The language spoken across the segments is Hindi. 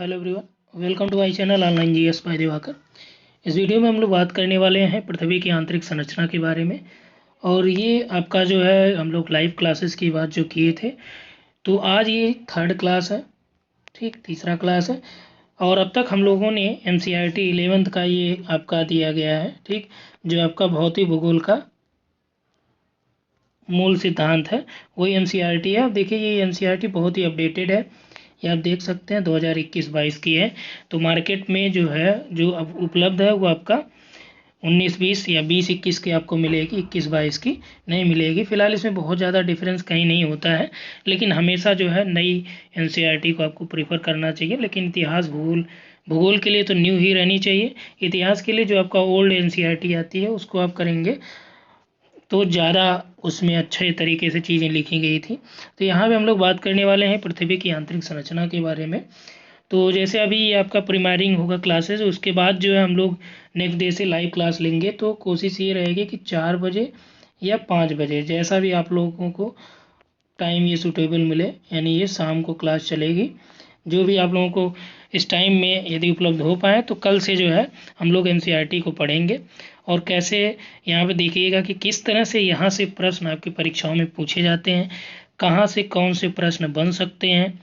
Hello everyone, welcome to my channel online GS by Diwakar. इस वीडियो में हम लोग बात करने वाले हैं पृथ्वी की आंतरिक संरचना के बारे में। और ये आपका जो है हम लोग लाइव क्लासेस की बात जो किए थे, तो आज ये थर्ड क्लास है, ठीक, तीसरा क्लास है। और अब तक हम लोगों ने एनसीईआरटी 11th का ये आपका दिया गया है, ठीक, जो आपका भौतिक भूगोल का मूल सिद्धांत है वही एनसीईआरटी है। अब देखिए ये एनसीईआरटी बहुत ही अपडेटेड है, ये आप देख सकते हैं 2021-22 की है। तो मार्केट में जो है जो अब उपलब्ध है वो आपका 19-20 या 20-21 की आपको मिलेगी, 21-22 की नहीं मिलेगी। फिलहाल इसमें बहुत ज़्यादा डिफरेंस कहीं नहीं होता है, लेकिन हमेशा जो है नई एनसीईआरटी को आपको प्रीफर करना चाहिए। लेकिन इतिहास भूगोल भूगोल के लिए तो न्यू ही रहनी चाहिए। इतिहास के लिए जो आपका ओल्ड एनसीईआरटी आती है उसको आप करेंगे तो ज़्यादा उसमें अच्छे तरीके से चीज़ें लिखी गई थी। तो यहाँ पे हम लोग बात करने वाले हैं पृथ्वी की आंतरिक संरचना के बारे में। तो जैसे अभी ये आपका प्रीमाइरिंग होगा क्लासेस, उसके बाद जो है हम लोग नेक्स्ट डे से लाइव क्लास लेंगे। तो कोशिश ये रहेगी कि 4 बजे या 5 बजे, जैसा भी आप लोगों को टाइम ये सूटेबल मिले, यानी ये शाम को क्लास चलेगी। जो भी आप लोगों को इस टाइम में यदि उपलब्ध हो पाए तो कल से जो है हम लोग एनसीईआरटी को पढ़ेंगे। और कैसे यहाँ पे देखिएगा कि किस तरह से यहाँ से प्रश्न आपकी परीक्षाओं में पूछे जाते हैं, कहाँ से कौन से प्रश्न बन सकते हैं,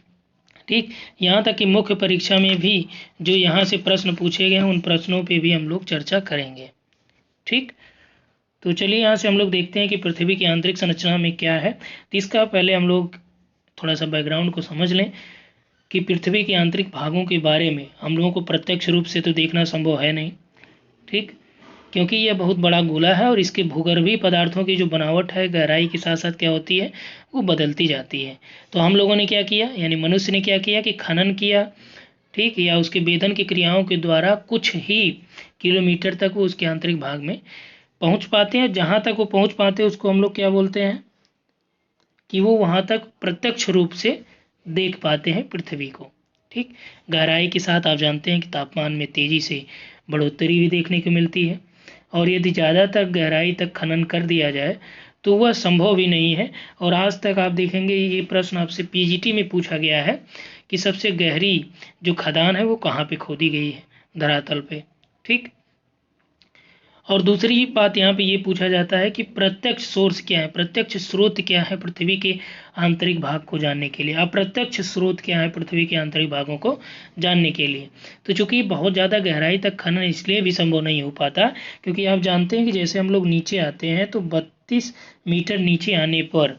ठीक। यहाँ तक कि मुख्य परीक्षा में भी जो यहाँ से प्रश्न पूछे गए हैं उन प्रश्नों पे भी हम लोग चर्चा करेंगे, ठीक। तो चलिए यहाँ से हम लोग देखते हैं कि पृथ्वी की आंतरिक संरचना में क्या है। तो इसका पहले हम लोग थोड़ा सा बैकग्राउंड को समझ लें कि पृथ्वी के आंतरिक भागों के बारे में हम लोगों को प्रत्यक्ष रूप से तो देखना संभव है नहीं, ठीक, क्योंकि यह बहुत बड़ा गोला है और इसके भूगर्भीय पदार्थों की जो बनावट है गहराई के साथ साथ क्या होती है वो बदलती जाती है। तो हम लोगों ने क्या किया, यानी मनुष्य ने क्या किया कि खनन किया, ठीक, या उसके वेधन की क्रियाओं के द्वारा कुछ ही किलोमीटर तक वो उसके आंतरिक भाग में पहुंच पाते हैं। जहां तक वो पहुंच पाते हैं उसको हम लोग क्या बोलते हैं कि वो वहां तक प्रत्यक्ष रूप से देख पाते हैं पृथ्वी को, ठीक। गहराई के साथ आप जानते हैं कि तापमान में तेजी से बढ़ोतरी भी देखने को मिलती है। और यदि ज़्यादातर गहराई तक खनन कर दिया जाए तो वह संभव भी नहीं है। और आज तक आप देखेंगे ये प्रश्न आपसे पीजीटी में पूछा गया है कि सबसे गहरी जो खदान है वो कहाँ पे खोदी गई है धरातल पे, ठीक। और दूसरी बात यहाँ पे ये पूछा जाता है कि प्रत्यक्ष सोर्स क्या है, प्रत्यक्ष स्रोत क्या है पृथ्वी के आंतरिक भाग को जानने के लिए, अप्रत्यक्ष स्रोत क्या है पृथ्वी के आंतरिक भागों को जानने के लिए। तो चूंकि बहुत ज़्यादा गहराई तक खनन इसलिए भी संभव नहीं हो पाता क्योंकि आप जानते हैं कि जैसे हम लोग नीचे आते हैं तो 32 मीटर नीचे आने पर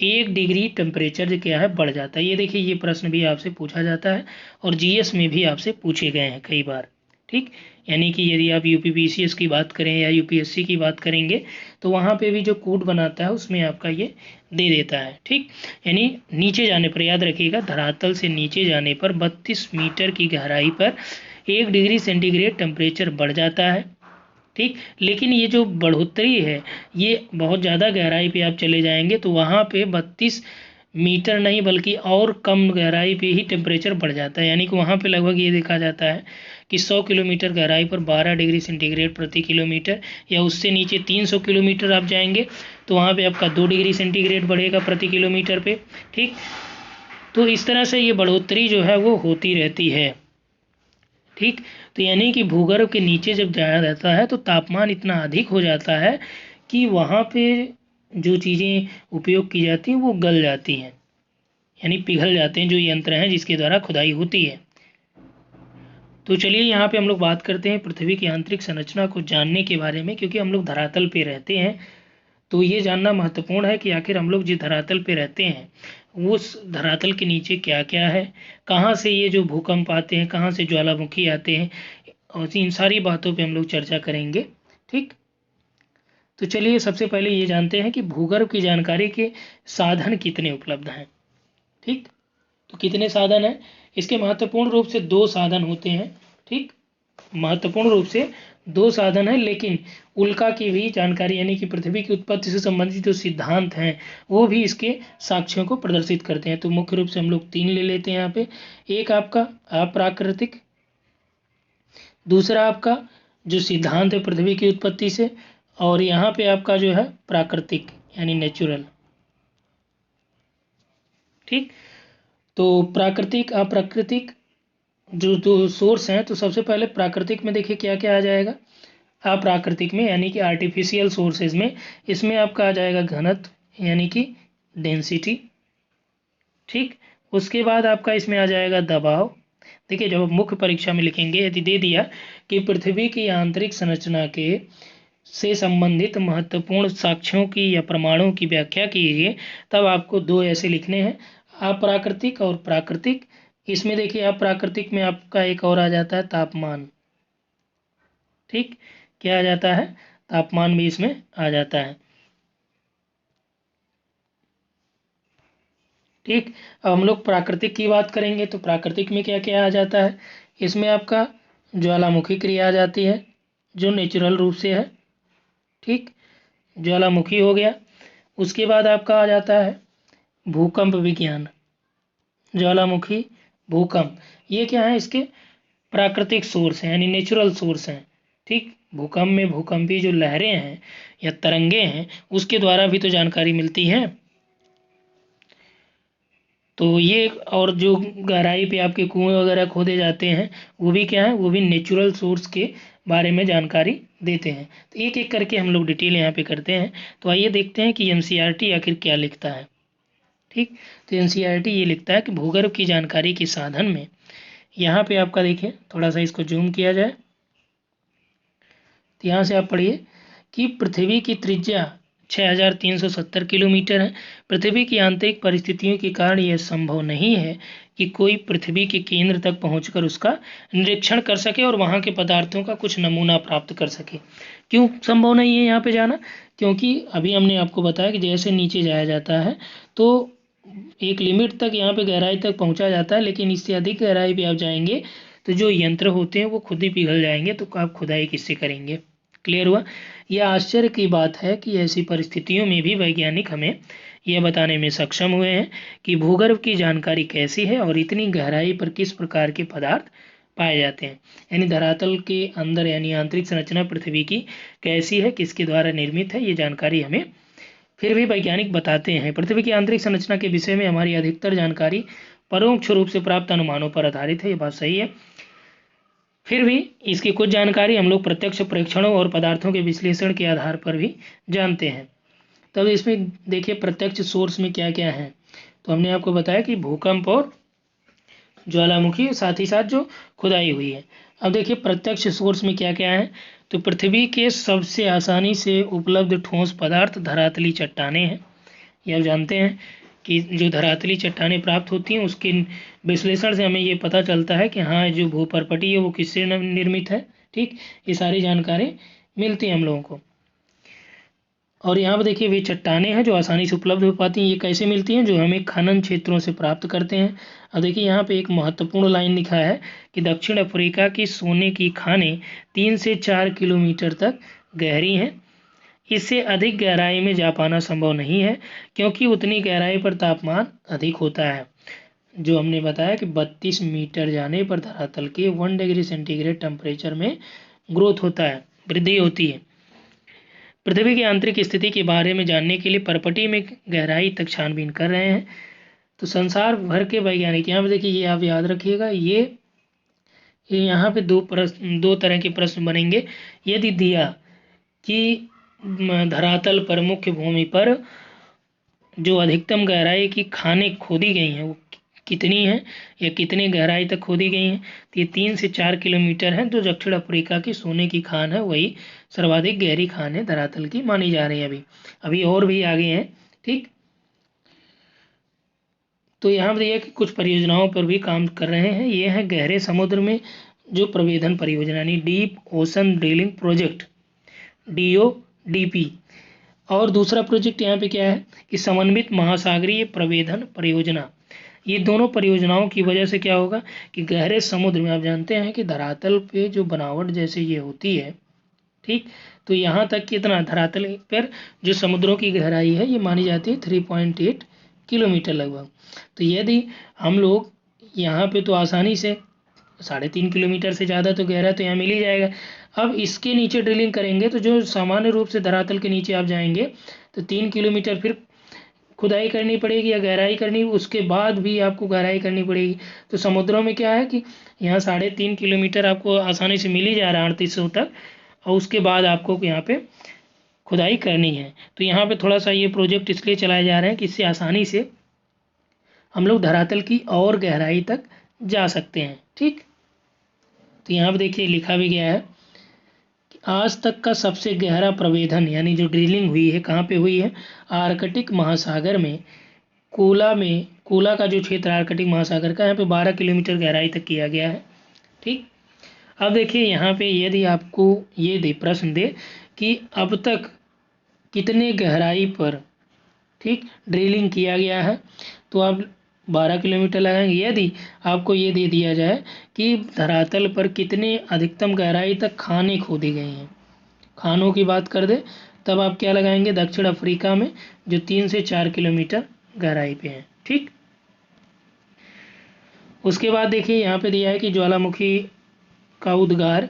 1 डिग्री टेम्परेचर क्या है बढ़ जाता है। ये देखिए ये प्रश्न भी आपसे पूछा जाता है और जीएस में भी आपसे पूछे गए हैं कई बार, ठीक। यानी कि यदि आप यूपीपीसीएस की बात करें या यूपीएससी की बात करेंगे तो वहाँ पे भी जो कोड बनाता है उसमें आपका ये दे देता है, ठीक। यानी नीचे जाने पर, याद रखिएगा, धरातल से नीचे जाने पर 32 मीटर की गहराई पर 1 डिग्री सेंटीग्रेड टेम्परेचर बढ़ जाता है, ठीक। लेकिन ये जो बढ़ोतरी है ये बहुत ज़्यादा गहराई पे आप चले जाएंगे तो वहाँ पे 32 मीटर नहीं बल्कि और कम गहराई पे ही टेम्परेचर बढ़ जाता है। यानी कि वहाँ पे लगभग ये देखा जाता है कि 100 किलोमीटर गहराई पर 12 डिग्री सेंटीग्रेड प्रति किलोमीटर, या उससे नीचे 300 किलोमीटर आप जाएंगे तो वहाँ पे आपका 2 डिग्री सेंटीग्रेड बढ़ेगा प्रति किलोमीटर पे, ठीक। तो इस तरह से ये बढ़ोतरी जो है वो होती रहती है, ठीक। तो यानी कि भूगर्भ के नीचे जब जाया जाता है तो तापमान इतना अधिक हो जाता है कि वहाँ पे जो चीज़ें उपयोग की जाती हैं वो गल जाती हैं, यानी पिघल जाते हैं जो यंत्र हैं जिसके द्वारा खुदाई होती है। तो चलिए यहाँ पे हम लोग बात करते हैं पृथ्वी की आंतरिक संरचना को जानने के बारे में, क्योंकि हम लोग धरातल पे रहते हैं तो ये जानना महत्वपूर्ण है कि आखिर हम लोग जिस धरातल पे रहते हैं उस धरातल के नीचे क्या क्या है, कहाँ से ये जो भूकंप आते हैं, कहाँ से ज्वालामुखी आते हैं, और इन सारी बातों पे हम लोग चर्चा करेंगे, ठीक। तो चलिए सबसे पहले ये जानते हैं कि भूगर्भ की जानकारी के साधन कितने उपलब्ध हैं, ठीक। तो कितने साधन हैं, इसके महत्वपूर्ण रूप से 2 साधन होते हैं, ठीक। महत्वपूर्ण रूप से 2 साधन हैं, लेकिन उल्का की भी जानकारी यानी कि पृथ्वी की उत्पत्ति से संबंधित जो सिद्धांत हैं वो भी इसके साक्ष्यों को प्रदर्शित करते हैं। तो मुख्य रूप से हम लोग 3 ले लेते हैं यहाँ पे। एक आपका अप्राकृतिक, दूसरा आपका जो सिद्धांत है पृथ्वी की उत्पत्ति से, और यहाँ पे आपका जो है प्राकृतिक यानी नेचुरल, ठीक। तो प्राकृतिक अप्राकृतिक जो दो सोर्स हैं, तो सबसे पहले प्राकृतिक में देखिए क्या क्या आ जाएगा। अप्राकृतिक में यानी कि आर्टिफिशियल सोर्सेज में, इसमें आपका आ जाएगा घनत्व यानी कि डेंसिटी। ठीक, उसके बाद आपका इसमें आ जाएगा दबाव। देखिए जब मुख्य परीक्षा में लिखेंगे, यदि दे दिया कि पृथ्वी की आंतरिक संरचना के से संबंधित महत्वपूर्ण साक्ष्यों की या प्रमाणों की व्याख्या कीजिए, तब आपको दो ऐसे लिखने हैं, अप्राकृतिक और प्राकृतिक। इसमें देखिए अप्राकृतिक में आपका एक और आ जाता है तापमान। ठीक, क्या आ जाता है, तापमान भी इसमें आ जाता है। ठीक, अब हम लोग प्राकृतिक की बात करेंगे, तो प्राकृतिक में क्या क्या आ जाता है, इसमें आपका ज्वालामुखी क्रिया आ जाती है जो नेचुरल रूप से है। ठीक, ज्वालामुखी हो गया। उसके बाद आपका आ जाता है भूकंप विज्ञान। ज्वालामुखी, भूकंप, ये क्या है, इसके प्राकृतिक सोर्स हैं यानी नेचुरल सोर्स हैं। ठीक, भूकंप में भूकंपी जो लहरें हैं या तरंगे हैं, उसके द्वारा भी तो जानकारी मिलती है। तो ये, और जो गहराई पे आपके कुएं वगैरह खोदे जाते हैं, वो भी क्या है, वो भी नेचुरल सोर्स के बारे में जानकारी देते हैं। तो एक एक करके हम लोग डिटेल यहाँ पे करते हैं। तो आइए देखते हैं कि एनसीईआरटी आखिर क्या लिखता है। ठीक, तो एनसीईआरटी ये लिखता है कि भूगर्भ की जानकारी के साधन में, यहाँ पे आपका देखिए थोड़ा सा इसको जूम किया जाए, तो यहाँ से आप पढ़िए कि पृथ्वी की त्रिज्या 6370 किलोमीटर है। पृथ्वी की आंतरिक परिस्थितियों के कारण यह संभव नहीं है कि कोई पृथ्वी के केंद्र तक पहुंचकर उसका निरीक्षण कर सके और वहां के पदार्थों का कुछ नमूना प्राप्त कर सके। क्यों संभव नहीं है यहाँ पे जाना, क्योंकि अभी हमने आपको बताया कि जैसे नीचे जाया जाता है तो एक लिमिट तक यहाँ पे गहराई तक पहुँचा जाता है, लेकिन इससे अधिक गहराई पे आप जाएंगे तो जो यंत्र होते हैं वो खुद ही पिघल जाएंगे, तो आप खुदाई किससे करेंगे। क्लियर हुआ। यह आश्चर्य की बात है कि ऐसी परिस्थितियों में भी वैज्ञानिक हमें यह बताने में सक्षम हुए हैं कि भूगर्भ की जानकारी कैसी है और इतनी गहराई पर किस प्रकार के पदार्थ पाए जाते हैं। यानी धरातल के अंदर यानी आंतरिक संरचना पृथ्वी की कैसी है, किसके द्वारा निर्मित है, ये जानकारी हमें फिर भी वैज्ञानिक बताते हैं। पृथ्वी की आंतरिक संरचना के विषय में हमारी अधिकतर जानकारी परोक्ष रूप से प्राप्त अनुमानों पर आधारित है, ये बात सही है। फिर भी इसकी कुछ जानकारी हम लोग प्रत्यक्ष परीक्षणों और पदार्थों के विश्लेषण के आधार पर भी जानते हैं। तब इसमें देखिए प्रत्यक्ष सोर्स में क्या क्या है, तो हमने आपको बताया कि भूकंप और ज्वालामुखी, साथ ही साथ जो खुदाई हुई है। अब देखिए प्रत्यक्ष सोर्स में क्या क्या है, तो पृथ्वी के सबसे आसानी से उपलब्ध ठोस पदार्थ धरातली चट्टानें हैं। ये आप जानते हैं कि जो धरातली चट्टानें प्राप्त होती हैं उसके विश्लेषण से हमें ये पता चलता है कि हाँ जो भूपर्पटी है वो किससे निर्मित है। ठीक, ये सारी जानकारी मिलती है हम लोगों को। और यहाँ पर देखिए वे चट्टानें हैं जो आसानी से उपलब्ध हो पाती हैं। ये कैसे मिलती हैं, जो हमें खनन क्षेत्रों से प्राप्त करते हैं। अब देखिए यहाँ पे एक महत्वपूर्ण लाइन लिखा है कि दक्षिण अफ्रीका की सोने की खानें 3 से 4 किलोमीटर तक गहरी हैं। इससे अधिक गहराई में जा पाना संभव नहीं है, क्योंकि उतनी गहराई पर तापमान अधिक होता है। जो हमने बताया कि 32 मीटर जाने पर धरातल के 1 डिग्री सेंटीग्रेड टेम्परेचर में ग्रोथ होता है, वृद्धि होती है। पृथ्वी की आंतरिक स्थिति के बारे में जानने के लिए परपटी में गहराई तक छानबीन कर रहे हैं। तो संसार भर के वैज्ञानिक, यहाँ पे देखिए ये आप याद रखिएगा, ये यहाँ पे दो तरह के प्रश्न बनेंगे। यदि दिया कि धरातल पर मुख्य भूमि पर जो अधिकतम गहराई की खानें खोदी गई हैं वो कितनी है या कितने गहराई तक खोदी गई हैं, तो ये 3 से 4 किलोमीटर है। जो दक्षिण अफ्रीका की सोने की खान है वही सर्वाधिक गहरी खान है धरातल की मानी जा रही है। अभी अभी और भी आगे हैं। ठीक, तो यहाँ पर देखिए कि कुछ परियोजनाओं पर भी काम कर रहे हैं। ये है गहरे समुद्र में जो प्रवेधन परियोजना यानी deep ocean drilling project, DODP। और दूसरा प्रोजेक्ट यहाँ पे क्या है कि समन्वित महासागरीय प्रवेधन परियोजना। ये दोनों परियोजनाओं की वजह से क्या होगा कि गहरे समुद्र में आप जानते हैं कि धरातल पे जो बनावट जैसे ये होती है, ठीक, तो यहाँ तक कितना धरातल पर जो समुद्रों की गहराई है ये मानी जाती है 3.8 किलोमीटर लगभग। तो यदि हम लोग यहाँ पे तो आसानी से 3.5 किलोमीटर से ज़्यादा तो गहरा तो यहाँ मिल ही जाएगा। अब इसके नीचे ड्रिलिंग करेंगे तो जो सामान्य रूप से धरातल के नीचे आप जाएंगे तो 3 किलोमीटर फिर खुदाई करनी पड़ेगी या गहराई करनी, उसके बाद भी आपको गहराई करनी पड़ेगी। तो समुद्रों में क्या है कि यहाँ 3.5 किलोमीटर आपको आसानी से मिल ही जा रहा है 3800 तक, और उसके बाद आपको यहाँ पे खुदाई करनी है। तो यहाँ पे थोड़ा सा ये प्रोजेक्ट इसलिए चलाए जा रहे हैं कि इससे आसानी से हम लोग धरातल की और गहराई तक जा सकते हैं। ठीक, तो यहाँ पे देखिए लिखा भी गया है कि आज तक का सबसे गहरा प्रवेधन यानी जो ड्रिलिंग हुई है कहाँ पे हुई है, आर्कटिक महासागर में, कोला का जो क्षेत्र आर्कटिक महासागर का, यहाँ पे 12 किलोमीटर गहराई तक किया गया है। ठीक, अब देखिए यहाँ पे यदि आपको ये दे प्रश्न दे कि अब तक कितने गहराई पर ठीक ड्रिलिंग किया गया है, तो आप 12 किलोमीटर लगाएंगे। यदि आपको ये दे दिया जाए कि धरातल पर कितने अधिकतम गहराई तक खाने खोदी गई हैं, खानों की बात कर दे, तब आप क्या लगाएंगे, दक्षिण अफ्रीका में जो 3 से 4 किलोमीटर गहराई पे है। ठीक, उसके बाद देखिए यहाँ पे दिया है कि ज्वालामुखी का उद्गार।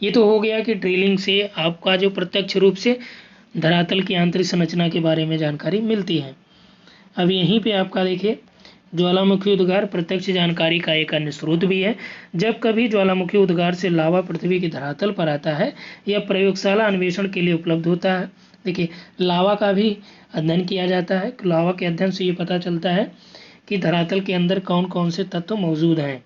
ये तो हो गया कि ड्रिलिंग से आपका जो प्रत्यक्ष रूप से धरातल की आंतरिक संरचना के बारे में जानकारी मिलती है। अब यहीं पे आपका देखिए ज्वालामुखी उद्गार प्रत्यक्ष जानकारी का एक अन्य स्रोत भी है। जब कभी ज्वालामुखी उद्गार से लावा पृथ्वी की धरातल पर आता है या प्रयोगशाला अन्वेषण के लिए उपलब्ध होता है। देखिए लावा का भी अध्ययन किया जाता है। लावा के अध्ययन से ये पता चलता है कि धरातल के अंदर कौन कौन से तत्व मौजूद हैं।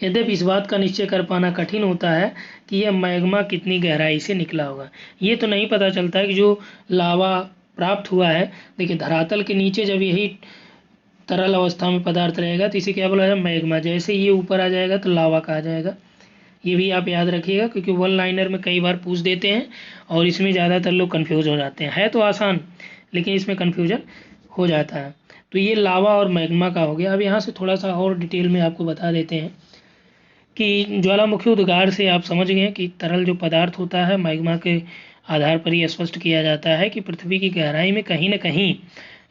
यद्यपि इस बात का निश्चय कर पाना कठिन होता है कि यह मैग्मा कितनी गहराई से निकला होगा। ये तो नहीं पता चलता है कि जो लावा प्राप्त हुआ है, देखिए धरातल के नीचे जब यही तरल अवस्था में पदार्थ रहेगा तो इसे क्या बोला जाएगा, मैग्मा। जैसे ये ऊपर आ जाएगा तो लावा कहा जाएगा। ये भी आप याद रखिएगा क्योंकि वन लाइनर में कई बार पूछ देते हैं और इसमें ज़्यादातर लोग कन्फ्यूज हो जाते हैं। है तो आसान लेकिन इसमें कन्फ्यूजन हो जाता है। तो ये लावा और मैग्मा का हो गया। अब यहाँ से थोड़ा सा और डिटेल में आपको बता देते हैं कि ज्वालामुखी उद्गार से आप समझ गए कि तरल जो पदार्थ होता है मैग्मा के आधार पर यह स्पष्ट किया जाता है कि पृथ्वी की गहराई में कहीं न कहीं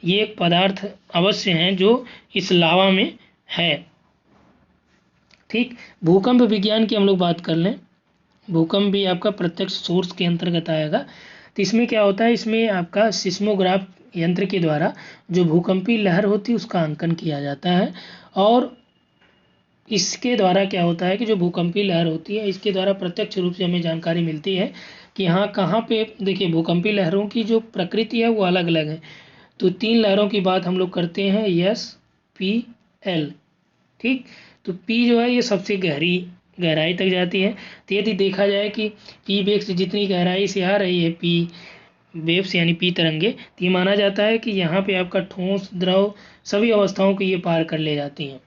ये एक पदार्थ अवश्य हैं जो इस लावा में है। ठीक, भूकंप विज्ञान की हम लोग बात कर लें। भूकंप भी आपका प्रत्यक्ष सोर्स के अंतर्गत आएगा। तो इसमें क्या होता है, इसमें आपका सिस्मोग्राफ यंत्र के द्वारा जो भूकंपी लहर होती है उसका अंकन किया जाता है। और इसके द्वारा क्या होता है कि जो भूकंपी लहर होती है इसके द्वारा प्रत्यक्ष रूप से हमें जानकारी मिलती है कि यहाँ कहाँ पे, देखिए भूकंपी लहरों की जो प्रकृति है वो अलग अलग है। तो 3 लहरों की बात हम लोग करते हैं, S, P, L। ठीक, तो P जो है ये सबसे गहराई तक जाती है। तो यदि देखा जाए कि P वेव से जितनी गहराई से आ रही है P वेव्स यानी P तरंगे, तो ये माना जाता है कि यहाँ पे आपका ठोस द्रव सभी अवस्थाओं को ये पार कर ले जाती हैं।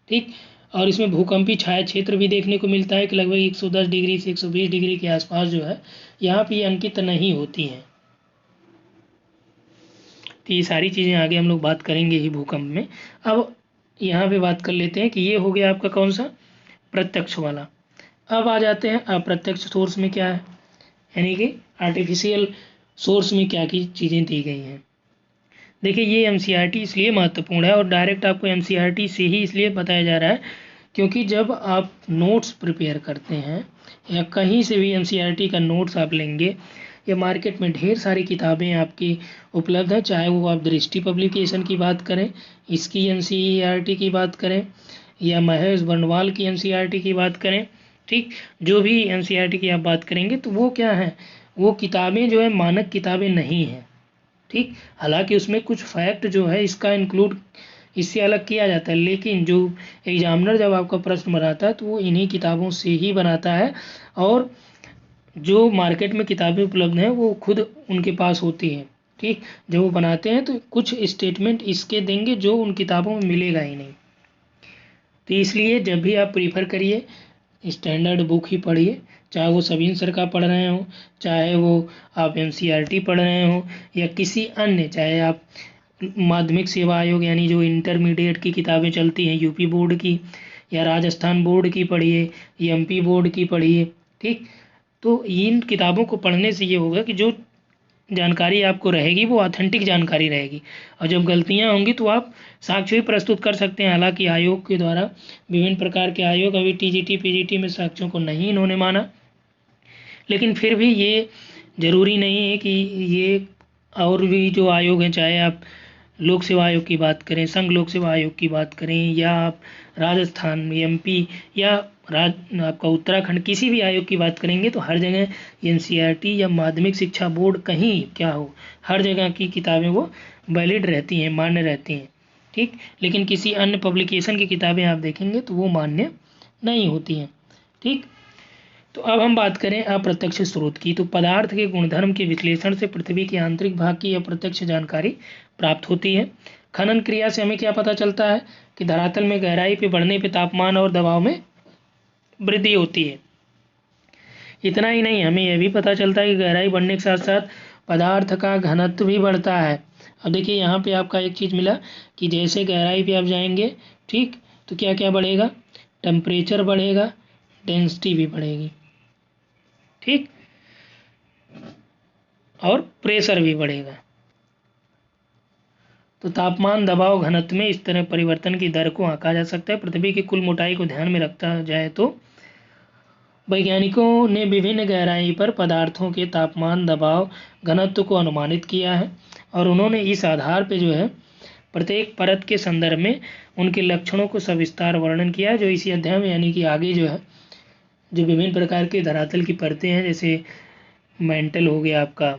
ठीक, और इसमें भूकंपी छाया क्षेत्र भी देखने को मिलता है कि लगभग 110 डिग्री से 120 डिग्री के आसपास जो है यहाँ पे अंकित नहीं होती हैं। तो ये सारी चीज़ें आगे हम लोग बात करेंगे ही भूकंप में। अब यहाँ पे बात कर लेते हैं कि ये हो गया आपका कौन सा, प्रत्यक्ष वाला। अब आ जाते हैं अप्रत्यक्ष सोर्स में क्या है, यानी कि आर्टिफिशियल सोर्स में क्या की चीज़ें दी गई हैं। देखिए ये NCERT इसलिए महत्वपूर्ण है और डायरेक्ट आपको NCERT से ही इसलिए बताया जा रहा है क्योंकि जब आप नोट्स प्रिपेयर करते हैं या कहीं से भी NCERT का नोट्स आप लेंगे या मार्केट में ढेर सारी किताबें आपकी उपलब्ध हैं, चाहे वो आप दृष्टि पब्लिकेशन की बात करें, इसकी NCERT की बात करें या महेश बर्नवाल की NCERT की बात करें। ठीक, जो भी NCERT की आप बात करेंगे तो वो क्या है, वो किताबें जो है मानक किताबें नहीं हैं। ठीक, हालांकि उसमें कुछ फैक्ट जो है इसका इंक्लूड इससे अलग किया जाता है, लेकिन जो एग्जामिनर जब आपका प्रश्न बनाता है तो वो इन्हीं किताबों से ही बनाता है। और जो मार्केट में किताबें उपलब्ध हैं वो खुद उनके पास होती हैं। ठीक, जब वो बनाते हैं तो कुछ स्टेटमेंट इसके देंगे जो उन किताबों में मिलेगा ही नहीं। तो इसलिए जब भी आप प्रीफर करिए स्टैंडर्ड बुक ही पढ़िए, चाहे वो सबीन सर का पढ़ रहे हो, चाहे वो आप NCERT पढ़ रहे हो या किसी अन्य, चाहे आप माध्यमिक सेवा आयोग यानी जो इंटरमीडिएट की किताबें चलती हैं यूपी बोर्ड की या राजस्थान बोर्ड की पढ़िए, MP बोर्ड की पढ़िए। ठीक, तो इन किताबों को पढ़ने से ये होगा कि जो जानकारी आपको रहेगी वो ऑथेंटिक जानकारी रहेगी और जब गलतियां होंगी तो आप साक्ष्य भी प्रस्तुत कर सकते हैं। हालांकि आयोग के द्वारा विभिन्न प्रकार के आयोग अभी TGT PGT में साक्ष्यों को नहीं इन्होंने माना, लेकिन फिर भी ये ज़रूरी नहीं है कि ये और भी जो आयोग हैं, चाहे आप लोक सेवा आयोग की बात करें, संघ लोक सेवा आयोग की बात करें, या आप राजस्थान एमपी या आपका उत्तराखंड किसी भी आयोग की बात करेंगे, तो हर जगह एनसीईआरटी या माध्यमिक शिक्षा बोर्ड कहीं क्या हो, हर जगह की किताबें वो वैलिड रहती हैं, मान्य रहती हैं। ठीक, लेकिन किसी अन्य पब्लिकेशन की किताबें आप देखेंगे तो वो मान्य नहीं होती हैं। ठीक, तो अब हम बात करें अप्रत्यक्ष स्रोत की। तो पदार्थ के गुणधर्म के विश्लेषण से पृथ्वी के आंतरिक भाग की अप्रत्यक्ष जानकारी प्राप्त होती है। खनन क्रिया से हमें क्या पता चलता है कि धरातल में गहराई पे बढ़ने पे तापमान और दबाव में वृद्धि होती है। इतना ही नहीं, हमें यह भी पता चलता है कि गहराई बढ़ने के साथ साथ पदार्थ का घनत्व भी बढ़ता है। अब देखिए यहाँ पे आपका एक चीज़ मिला कि जैसे गहराई पे आप जाएंगे, ठीक, तो क्या क्या बढ़ेगा, टेम्परेचर बढ़ेगा, डेंसिटी भी बढ़ेगी, ठीक, और प्रेशर भी बढ़ेगा। तो तापमान, दबाव, घनत्व में इस तरह परिवर्तन की दर को आंका जा सकता है। पृथ्वी की कुल मोटाई को ध्यान में रखा जाए तो वैज्ञानिकों ने विभिन्न गहराई पर पदार्थों के तापमान, दबाव, घनत्व को अनुमानित किया है और उन्होंने इस आधार पर जो है प्रत्येक परत के संदर्भ में उनके लक्षणों को सविस्तार वर्णन किया है, जो इसी अध्याय में यानी कि आगे जो है जो विभिन्न प्रकार के धरातल की परतें हैं, जैसे मेंटल हो गया आपका,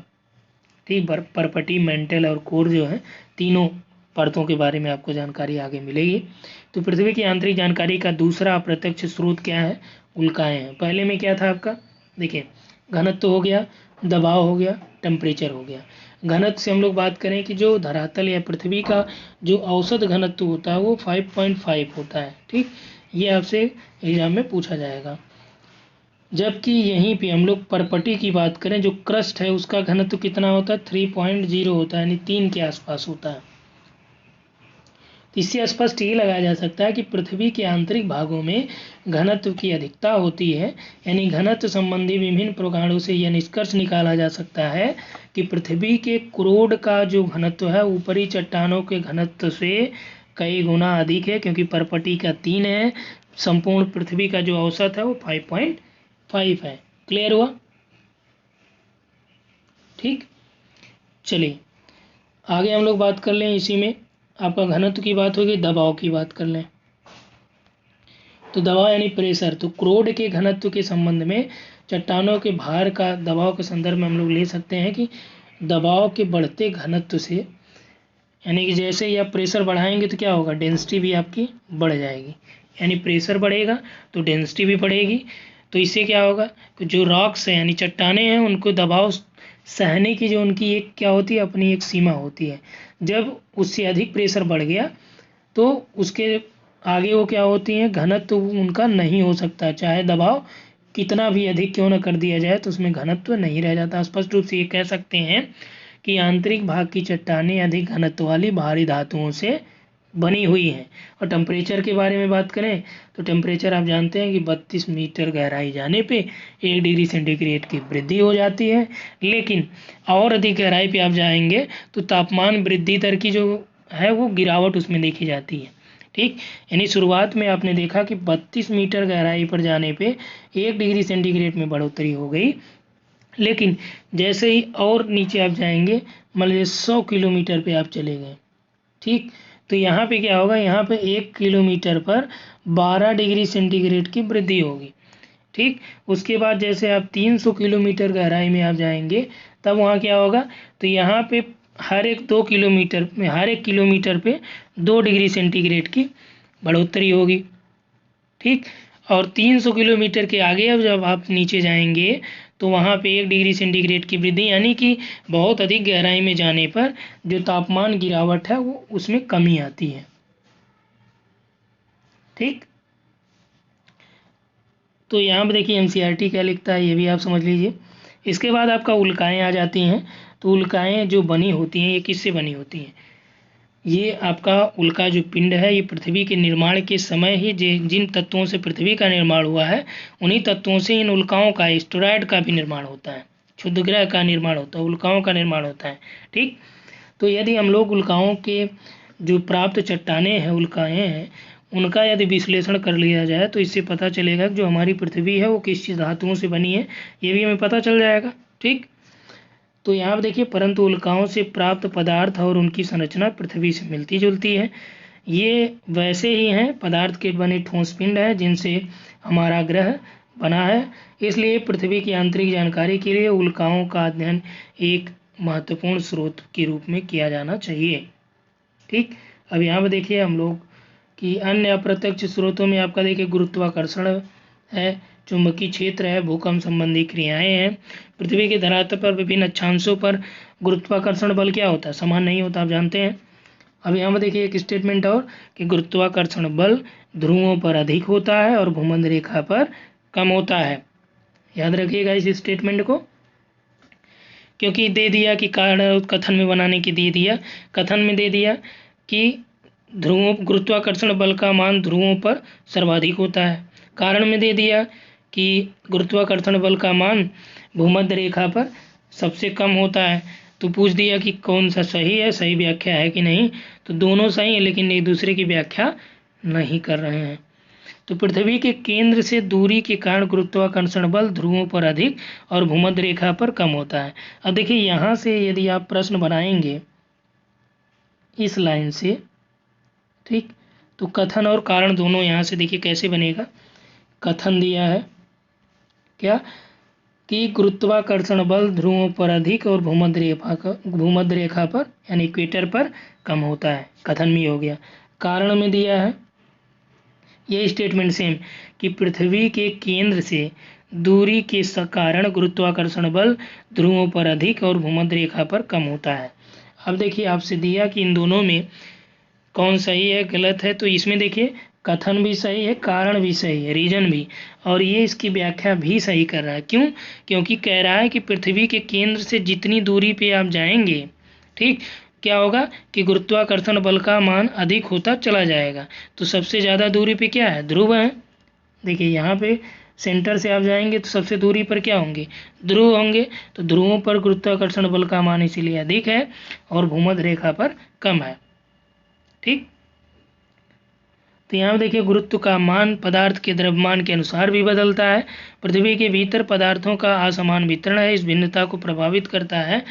ठीक, परपटी, मेंटल और कोर, जो है तीनों परतों के बारे में आपको जानकारी आगे मिलेगी। तो पृथ्वी की आंतरिक जानकारी का दूसरा अप्रत्यक्ष स्रोत क्या है, उल्काएं हैं। पहले में क्या था आपका, देखिए घनत्व हो गया, दबाव हो गया, टेम्परेचर हो गया। घनत्व से हम लोग बात करें कि जो धरातल या पृथ्वी का जो औसत घनत्व होता है वो 5.5 होता है। ठीक, ये आपसे एग्जाम में पूछा जाएगा। जबकि यहीं पे हम लोग परपटी की बात करें, जो क्रस्ट है उसका घनत्व कितना होता है, 3.0 होता है, यानी 3 के आसपास होता है। तो इससे स्पष्ट ये लगाया जा सकता है कि पृथ्वी के आंतरिक भागों में घनत्व की अधिकता होती है। यानी घनत्व संबंधी विभिन्न प्रकारों से यह निष्कर्ष निकाला जा सकता है कि पृथ्वी के क्रोड का जो घनत्व है ऊपरी चट्टानों के घनत्व से कई गुना अधिक है, क्योंकि परपटी का 3 है, संपूर्ण पृथ्वी का जो औसत है वो 5.5 है। क्लियर हुआ? ठीक, चलिए आगे हम लोग बात कर लें। इसी में आपका घनत्व की बात होगी, दबाव की बात कर लें। तो दबाव यानी प्रेशर, तो क्रोड के घनत्व के संबंध में चट्टानों के भार का दबाव के संदर्भ में हम लोग ले सकते हैं कि दबाव के बढ़ते घनत्व से, यानी कि जैसे ही आप प्रेशर बढ़ाएंगे तो क्या होगा, डेंसिटी भी आपकी बढ़ जाएगी। यानी प्रेशर बढ़ेगा तो डेंसिटी भी बढ़ेगी। तो इससे क्या होगा कि जो रॉक्स हैं यानी चट्टाने हैं उनको दबाव सहने की जो उनकी एक क्या होती है, अपनी एक सीमा होती है। जब उससे अधिक प्रेशर बढ़ गया तो उसके आगे वो क्या होती हैं, घनत्व उनका नहीं हो सकता, चाहे दबाव कितना भी अधिक क्यों न कर दिया जाए तो उसमें घनत्व नहीं रह जाता। स्पष्ट रूप से ये कह सकते हैं कि आंतरिक भाग की चट्टानें अधिक घनत्व वाली भारी धातुओं से बनी हुई हैं। और टेम्परेचर के बारे में बात करें तो टेम्परेचर आप जानते हैं कि 32 मीटर गहराई जाने पे 1 डिग्री सेंटीग्रेड की वृद्धि हो जाती है। लेकिन और अधिक गहराई पे आप जाएंगे तो तापमान वृद्धि दर की जो है वो गिरावट उसमें देखी जाती है। ठीक, यानी शुरुआत में आपने देखा कि 32 मीटर गहराई पर जाने पे 1 डिग्री सेंटीग्रेड में बढ़ोतरी हो गई, लेकिन जैसे ही और नीचे आप जाएंगे, मान लीजिए 100 किलोमीटर पे आप चले गए, ठीक, तो यहाँ पे क्या होगा, यहाँ पे 1 किलोमीटर पर 12 डिग्री सेंटीग्रेड की वृद्धि होगी। ठीक, उसके बाद जैसे आप 300 किलोमीटर गहराई में आप जाएंगे तब वहाँ क्या होगा, तो यहाँ पे हर एक 2 किलोमीटर में, हर 1 किलोमीटर पे 2 डिग्री सेंटीग्रेड की बढ़ोतरी होगी। ठीक, और 300 किलोमीटर के आगे अब जब आप नीचे जाएंगे तो वहाँ पे 1 डिग्री सेंटीग्रेड की वृद्धि, यानी कि बहुत अधिक गहराई में जाने पर जो तापमान गिरावट है वो उसमें कमी आती है। ठीक, तो यहाँ पर देखिए एनसीईआरटी क्या लिखता है ये भी आप समझ लीजिए। इसके बाद आपका उल्काएँ आ जाती हैं। तो उल्काएँ जो बनी होती हैं ये किससे बनी होती हैं, ये आपका उल्का जो पिंड है ये पृथ्वी के निर्माण के समय ही जिन तत्वों से पृथ्वी का निर्माण हुआ है उन्हीं तत्वों से इन उल्काओं का, एस्टेरॉयड का भी निर्माण होता है, क्षुद्रग्रह का निर्माण होता है, उल्काओं का निर्माण होता है। ठीक, तो यदि हम लोग उल्काओं के जो प्राप्त चट्टानें हैं, उल्काएँ हैं, उनका यदि विश्लेषण कर लिया जाए तो इससे पता चलेगा कि जो हमारी पृथ्वी है वो किस धातुओं से बनी है, ये भी हमें पता चल जाएगा। ठीक, तो यहाँ पर देखिए, परंतु उल्काओं से प्राप्त पदार्थ और उनकी संरचना पृथ्वी से मिलती जुलती है। ये वैसे ही हैं, पदार्थ के बने ठोस पिंड हैं जिनसे हमारा ग्रह बना है। इसलिए पृथ्वी की आंतरिक जानकारी के लिए उल्काओं का अध्ययन एक महत्वपूर्ण स्रोत के रूप में किया जाना चाहिए। ठीक, अब यहाँ पर देखिए हम लोग कि अन्य अप्रत्यक्ष स्रोतों में आपका देखिए गुरुत्वाकर्षण है, चुंबकीय क्षेत्र है, भूकंप संबंधी क्रियाएं हैं। पृथ्वी के धरातल पर विभिन्न अक्षांशों पर गुरुत्वाकर्षण बल क्या होता है, समान नहीं होता, आप जानते हैं। अब यहाँ पर देखिए एक स्टेटमेंट और कि गुरुत्वाकर्षण बल ध्रुवों पर अधिक होता है और भूमध्य रेखा पर कम होता है। याद रखिएगा इस स्टेटमेंट को, क्योंकि दे दिया कि कारण कथन में बनाने की दे दिया, कथन में दे दिया कि ध्रुवों गुरुत्वाकर्षण बल का मान ध्रुवों पर सर्वाधिक होता है, कारण में दे दिया कि गुरुत्वाकर्षण बल का मान भूमध्य रेखा पर सबसे कम होता है। तो पूछ दिया कि कौन सा सही है, सही व्याख्या है कि नहीं, तो दोनों सही है लेकिन एक दूसरे की व्याख्या नहीं कर रहे हैं। तो पृथ्वी के केंद्र से दूरी के कारण गुरुत्वाकर्षण बल ध्रुवों पर अधिक और भूमध्य रेखा पर कम होता है। अब देखिए यहाँ से यदि आप प्रश्न बनाएंगे इस लाइन से, ठीक, तो कथन और कारण दोनों यहाँ से देखिए कैसे बनेगा। कथन दिया है क्या कि गुरुत्वाकर्षण बल ध्रुवों पर अधिक और भूमध्य रेखा पर यानी इक्वेटर पर कम होता है, कथन में हो गया। कारण में दिया है ये स्टेटमेंट सेम कि पृथ्वी के केंद्र से दूरी के कारण गुरुत्वाकर्षण बल ध्रुवों पर अधिक और भूमध्य रेखा पर कम होता है। अब देखिए आपसे दिया कि इन दोनों में कौन सही है गलत है, तो इसमें देखिए कथन भी सही है, कारण भी सही है, रीजन भी, और ये इसकी व्याख्या भी सही कर रहा है। क्यों? क्योंकि कह रहा है कि पृथ्वी के केंद्र से जितनी दूरी पे आप जाएंगे, ठीक, क्या होगा कि गुरुत्वाकर्षण बल का मान अधिक होता चला जाएगा। तो सबसे ज़्यादा दूरी पे क्या है, ध्रुव है। देखिए यहाँ पे सेंटर से आप जाएंगे तो सबसे दूरी पर क्या होंगे, ध्रुव होंगे। तो ध्रुवों पर गुरुत्वाकर्षण बल का मान इसीलिए अधिक है और भूमध्य रेखा पर कम है। ठीक, तो यहाँ देखिए गुरुत्व का मान पदार्थ के द्रव्यमान के अनुसार भी बदलता है। पृथ्वी के भीतर पदार्थों का असमान वितरण है, इस भिन्नता को प्रभावित करता है।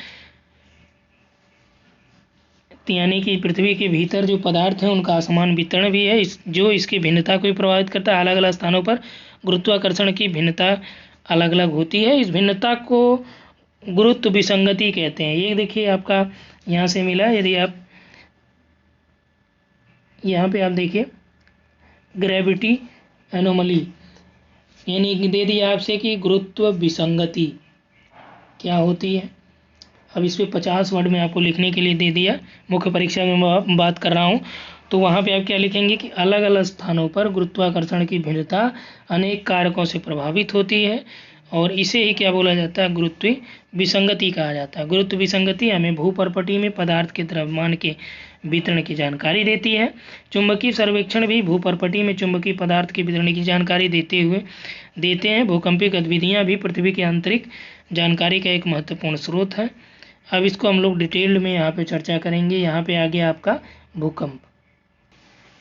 यानी कि पृथ्वी के भीतर जो पदार्थ हैं उनका असमान वितरण भी है, जो इसकी भिन्नता को भी प्रभावित करता है। अलग अलग स्थानों पर गुरुत्वाकर्षण की भिन्नता अलग अलग होती है। इस भिन्नता को गुरुत्व विसंगति कहते हैं। ये देखिए आपका यहाँ से मिला, यदि आप यहाँ पे आप देखिए ग्रेविटी एनोमली, यानी दे दिया आपसे कि गुरुत्व विसंगति क्या होती है। अब इस पे 50 वर्ड में आपको लिखने के लिए दे दिया, मुख्य परीक्षा में मैं बात कर रहा हूँ। तो वहाँ पे आप क्या लिखेंगे कि अलग अलग स्थानों पर गुरुत्वाकर्षण की भिन्नता अनेक कारकों से प्रभावित होती है और इसे ही क्या बोला जाता है, गुरुत्व विसंगति कहा जाता है। गुरुत्व विसंगति हमें भूपर्पटी में पदार्थ के द्रव्यमान के वितरण की जानकारी देती है। चुंबकीय सर्वेक्षण भी भूपर्पटी में चुंबकीय पदार्थ के वितरण की जानकारी देते हैं। भूकंपीय गतिविधियाँ भी पृथ्वी की आंतरिक जानकारी का एक महत्वपूर्ण स्रोत है। अब इसको हम लोग डिटेल्ड में यहाँ पे चर्चा करेंगे। यहाँ पे आ गया आपका भूकंप।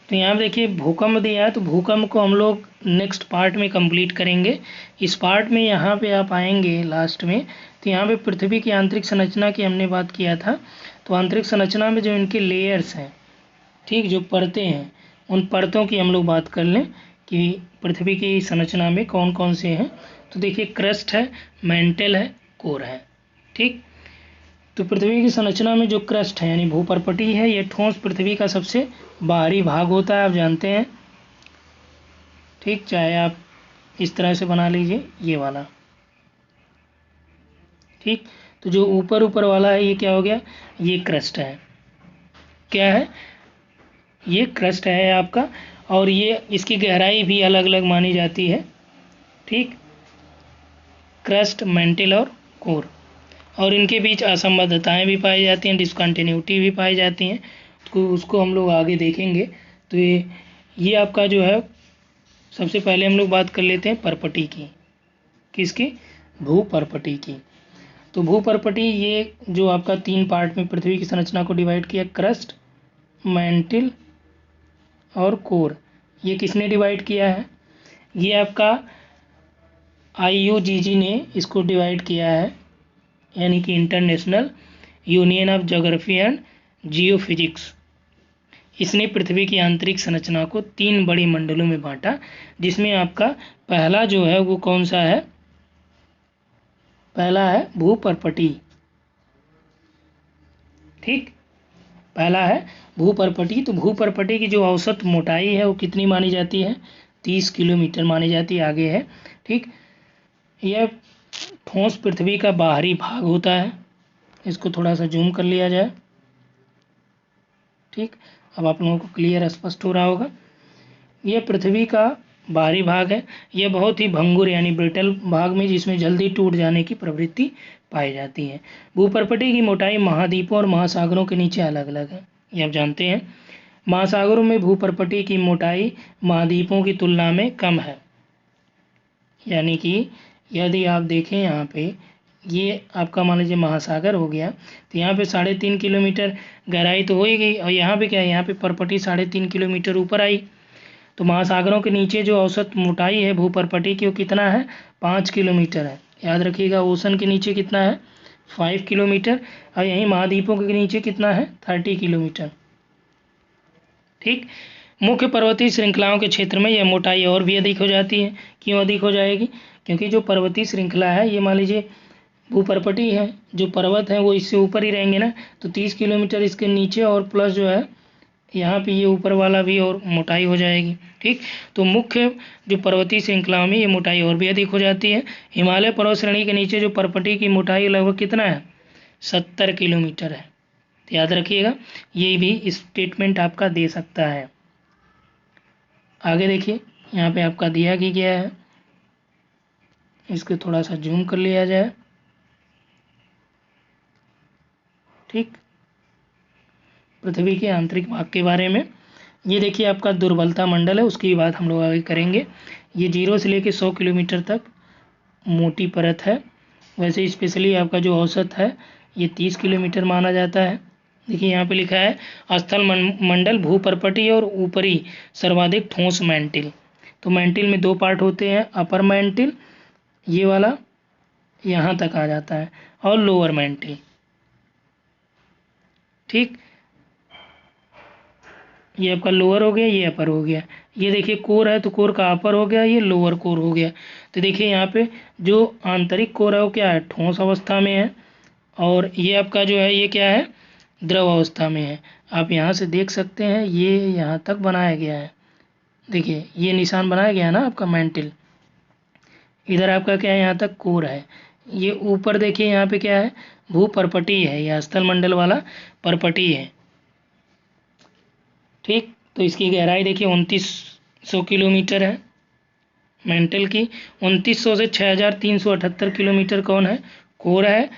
तो यहाँ देखिए भूकंप दिया है, तो भूकंप को हम लोग नेक्स्ट पार्ट में कंप्लीट करेंगे। इस पार्ट में यहाँ पे आप आएंगे लास्ट में, तो यहाँ पे पृथ्वी की आंतरिक संरचना की हमने बात किया था। तो आंतरिक संरचना में जो इनके लेयर्स हैं, ठीक, जो परतें हैं, उन परतों की हम लोग बात कर लें कि पृथ्वी की संरचना में कौन कौन से हैं। तो देखिए क्रस्ट है, मैंटल है, कोर है। ठीक, तो पृथ्वी की संरचना में जो क्रस्ट है यानी भूपर्पटी है, ये ठोस पृथ्वी का सबसे बाहरी भाग होता है, आप जानते हैं। ठीक, चाहे आप इस तरह से बना लीजिए, ये वाला। ठीक, तो जो ऊपर ऊपर वाला है ये क्या हो गया, ये क्रस्ट है। क्या है, ये क्रस्ट है आपका, और ये इसकी गहराई भी अलग अलग मानी जाती है। ठीक, क्रस्ट, मैंटल और कोर, और इनके बीच असंबद्धताएं भी पाई जाती हैं, डिसकंटिन्यूटी भी पाई जाती हैं। तो उसको हम लोग आगे देखेंगे। तो ये आपका जो है, सबसे पहले हम लोग बात कर लेते हैं परपटी की। किसकी, भूपर्पटी की। तो भूपर्पटी ये जो आपका 3 पार्ट में पृथ्वी की संरचना को डिवाइड किया, क्रस्ट, मैंटल और कोर। ये किसने डिवाइड किया है, ये आपका IUGG ने इसको डिवाइड किया है। यानी कि international union of geography and geophysics, इसने पृथ्वी की आंतरिक संरचना को 3 बड़ी मंडलों में बांटा, जिसमें आपका पहला जो है वो कौन सा है, पहला है भूपर्पटी। ठीक, पहला है भूपर्पटी। तो भूपर्पटी की जो औसत मोटाई है वो कितनी मानी जाती है, 30 किलोमीटर मानी जाती है। आगे है, ठीक, यह ठोस पृथ्वी का बाहरी भाग होता है। इसको थोड़ा सा जूम कर लिया जाए। ठीक, अब आप लोगों को क्लियर स्पष्ट हो रहा होगा। यह पृथ्वी का बाहरी भाग है। यह बहुत ही भंगुर यानी ब्रिटल भाग में, जिसमें जल्दी टूट जाने की प्रवृत्ति पाई जाती है। भूपर्पटी की मोटाई महाद्वीपों और महासागरों के नीचे अलग अलग है, ये आप जानते हैं। महासागरों में भूपर्पटी की मोटाई महाद्वीपों की तुलना में कम है। यानी कि यदि आप देखें यहाँ पे, ये आपका मान लीजिए महासागर हो गया, तो यहाँ पे 3.5 किलोमीटर गहराई तो हो ही गई, और यहाँ पे क्या है, यहाँ पे परपटी 3.5 किलोमीटर ऊपर आई। तो महासागरों के नीचे जो औसत मोटाई है भूपर्पटी की वो कितना है, 5 किलोमीटर है। याद रखिएगा, ओशन के नीचे कितना है, 5 किलोमीटर, और यहीं महाद्वीपों के नीचे कितना है, 30 किलोमीटर। ठीक, मुख्य पर्वतीय श्रृंखलाओं के क्षेत्र में यह मोटाई और भी अधिक हो जाती है। क्यों अधिक हो जाएगी, क्योंकि जो पर्वतीय श्रृंखला है, ये मान लीजिए भूपर्पटी है, जो पर्वत है वो इससे ऊपर ही रहेंगे ना, तो 30 किलोमीटर इसके नीचे और प्लस जो है यहाँ पे ये ऊपर वाला भी और मोटाई हो जाएगी। ठीक, तो मुख्य जो पर्वतीय श्रृंखलाओं में ये मोटाई और भी अधिक हो जाती है। हिमालय पर्वत श्रेणी के नीचे जो पर्वती की मोटाई लगभग कितना है, 70 किलोमीटर है। तो याद रखिएगा, ये भी स्टेटमेंट आपका दे सकता है। आगे देखिए, यहाँ पे आपका दिया कि गया है, इसको थोड़ा सा जूम कर लिया जाए। ठीक, पृथ्वी के आंतरिक भाग के बारे में ये देखिए, आपका दुर्बलता मंडल है, उसकी बात हम लोग आगे करेंगे। ये 0 से लेके 100 किलोमीटर तक मोटी परत है। वैसे स्पेशली आपका जो औसत है ये 30 किलोमीटर माना जाता है। देखिए यहाँ पे लिखा है स्थल मंडल, भूपर्पटी और ऊपरी सर्वाधिक ठोस मैंटिल। तो मैंटिल में 2 पार्ट होते हैं, अपर मैंटिल ये वाला यहाँ तक आ जाता है, और लोअर मैंटिल। ठीक, ये आपका लोअर हो गया, ये अपर हो गया। ये देखिए कोर है, तो कोर का अपर हो गया, ये लोअर कोर हो गया। तो देखिए यहाँ पे जो आंतरिक कोर है वो क्या है, ठोस अवस्था में है, और ये आपका जो है ये क्या है, द्रव अवस्था में है। आप यहाँ से देख सकते हैं, ये यहाँ तक बनाया गया है। देखिए ये निशान बनाया गया है ना आपका मैंटिल, इधर आपका क्या है, यहाँ तक कोर है। ये ऊपर देखिए यहाँ पे क्या है, भूपर्पटी है, यह स्थल मंडल वाला पर्पटी है। ठीक, तो इसकी गहराई देखिए 2900 किलोमीटर है मैंटल की। 2900 से 6378 किलोमीटर कौन है, कोर है,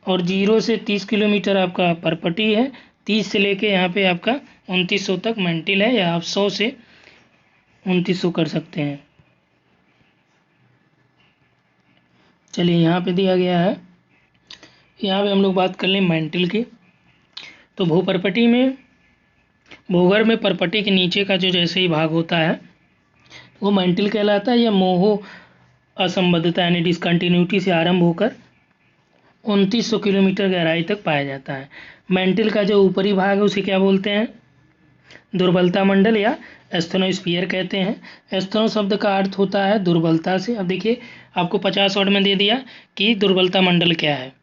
और 0 से 30 किलोमीटर आपका पर्पटी है। 30 से लेके यहाँ पे आपका 2900 तक मैंटिल है, या आप 100 से 2900 कर सकते हैं। चलिए यहाँ पे दिया गया है, यहाँ पे हम लोग बात कर लें मैंटिल की। तो भूपर्पटी में, भूगर्भ में पर्पटी के नीचे का जो जैसे ही भाग होता है वो मैंटिल कहलाता है। यह मोहो असंबद्धता यानी डिसकंटिन्यूटी से आरंभ होकर 2900 किलोमीटर गहराई तक पाया जाता है। मैंटिल का जो ऊपरी भाग है उसे क्या बोलते हैं, दुर्बलता मंडल या एस्थेनोस्फीयर कहते हैं। एस्थेनो शब्द का अर्थ होता है दुर्बलता से। अब देखिए आपको 50 वर्ड में दे दिया कि दुर्बलता मंडल क्या है,